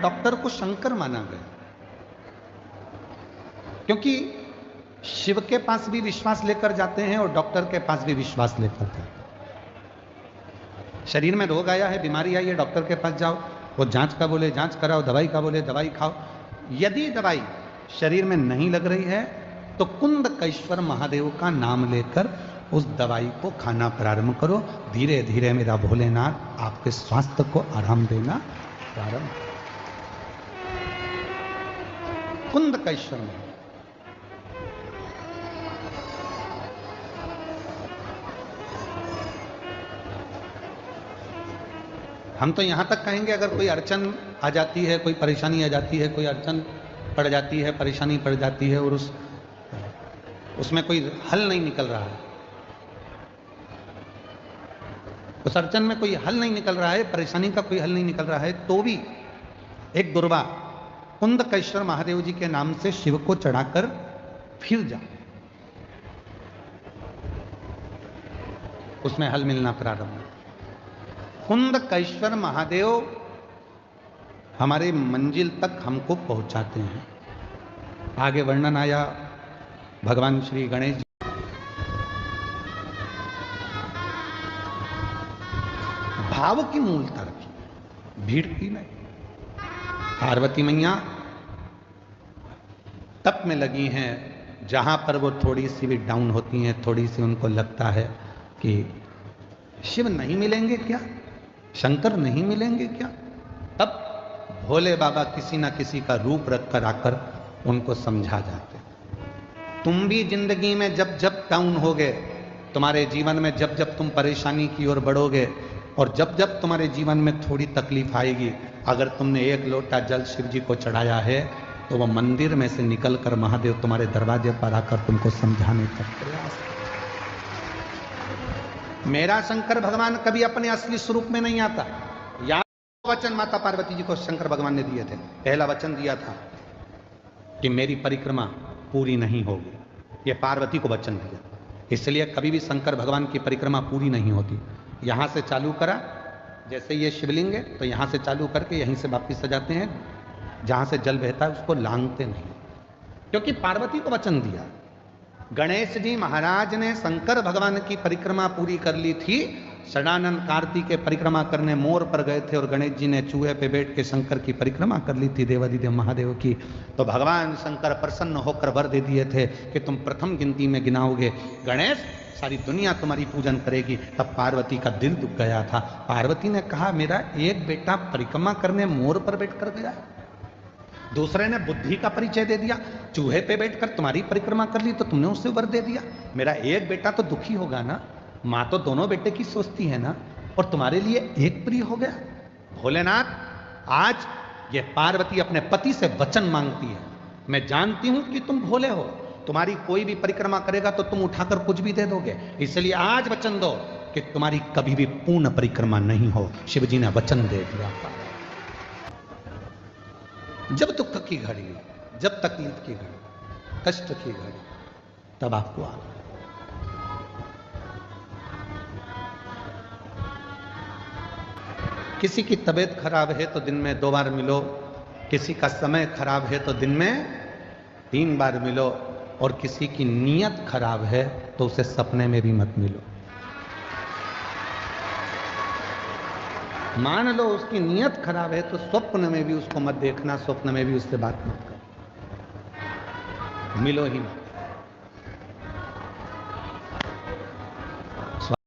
Doctor को शंकर माना गया, क्योंकि शिव के पास भी विश्वास लेकर जाते हैं और डॉक्टर के पास भी विश्वास लेकर जाते हैं। शरीर में रोग आया है, बीमारी आई है, डॉक्टर के पास जाओ, वो जांच का बोले जांच कराओ, दवाई का बोले दवाई खाओ। यदि दवाई शरीर में नहीं लग रही है तो कुंदकेश्वर महादेव का नाम लेकर उस दवाई को खाना प्रारंभ करो। धीरे धीरे मेरा भोलेनाथ आपके स्वास्थ्य को आराम देना प्रारंभ। कुंदकेश्वर में हम तो यहां तक कहेंगे, अगर कोई अड़चन आ जाती है, कोई परेशानी आ जाती है, कोई अड़चन पड़ जाती है, परेशानी पड़ जाती है और उसमें कोई हल नहीं निकल रहा है, उस अड़चन में कोई हल नहीं निकल रहा है, परेशानी का कोई हल नहीं निकल रहा है, तो भी एक दुर्वा कुंदकेश्वर महादेव जी के नाम से शिव को चढ़ाकर फिर जाओ, उसमें हल मिलना प्रारंभ। कुंदकेश्वर महादेव हमारे मंजिल तक हमको पहुंचाते हैं। आगे वर्णन आया भगवान श्री गणेश जी भाव की मूलता रखी, भीड़ की नहीं। पार्वती मैया तप में लगी हैं, जहां पर वो थोड़ी सी भी डाउन होती हैं, थोड़ी सी उनको लगता है कि शिव नहीं मिलेंगे क्या, शंकर नहीं मिलेंगे क्या, तब भोले बाबा किसी ना किसी का रूप रख कर आकर उनको समझा जाते। तुम भी जिंदगी में जब जब डाउन होगे, तुम्हारे जीवन में जब जब तुम परेशानी की ओर बढ़ोगे और जब जब तुम्हारे जीवन में थोड़ी तकलीफ आएगी, अगर तुमने एक लोटा जल शिव जी को चढ़ाया है तो वह मंदिर में से निकलकर महादेव तुम्हारे दरवाजे पर आकर तुमको समझाने का प्रयास। मेरा शंकर भगवान कभी अपने असली स्वरूप में नहीं आता। या वचन माता पार्वती जी को शंकर भगवान ने दिए थे। पहला वचन दिया था कि मेरी परिक्रमा पूरी नहीं होगी, ये पार्वती को वचन दिया, इसलिए कभी भी शंकर भगवान की परिक्रमा पूरी नहीं होती। यहां से चालू करा, जैसे ये शिवलिंग है तो यहां से चालू करके यहीं से वापिस आ जाते हैं, जहां से जल बहता है उसको लांघते नहीं, क्योंकि पार्वती को वचन दिया। गणेश जी महाराज ने शंकर भगवान की परिक्रमा पूरी कर ली थी। षडानंद कार्तिक के परिक्रमा करने मोर पर गए थे और गणेश जी ने चूहे पे बैठ के शंकर की परिक्रमा कर ली थी, देवादिदेव महादेव की। तो भगवान शंकर प्रसन्न होकर वर दे दिए थे कि तुम प्रथम गिनती में गिनाओगे गणेश, सारी दुनिया तुम्हारी पूजन करेगी। तब पार्वती का दिल दुख गया था। पार्वती ने कहा मेरा एक बेटा परिक्रमा करने मोर पर बैठ कर गया, दूसरे ने बुद्धि का परिचय दे दिया, चूहे पे बैठकर तुम्हारी परिक्रमा कर ली तो तुमने उसे वर दे दिया। मेरा एक बेटा तो दुखी होगा ना, मां तो दोनों बेटे की सोचती है ना, और तुम्हारे लिए एक प्रिय हो गया। भोलेनाथ, आज ये पार्वती अपने पति से वचन मांगती है, मैं जानती हूं कि तुम भोले हो, तुम्हारी कोई भी परिक्रमा करेगा तो तुम उठाकर कुछ भी दे दोगे, इसलिए आज वचन दो कि तुम्हारी कभी भी पूर्ण परिक्रमा नहीं हो। शिव जी ने वचन दे दिया। जब दुख की घड़ी, जब तकलीफ की घड़ी, कष्ट की घड़ी, तब आपको आ किसी की तबीयत खराब है तो दिन में 2 बार मिलो, किसी का समय खराब है तो दिन में 3 बार मिलो, और किसी की नीयत खराब है तो उसे सपने में भी मत मिलो। मान लो उसकी नीयत खराब है तो स्वप्न में भी उसको मत देखना, स्वप्न में भी उससे बात मत करो, मिलो ही मत।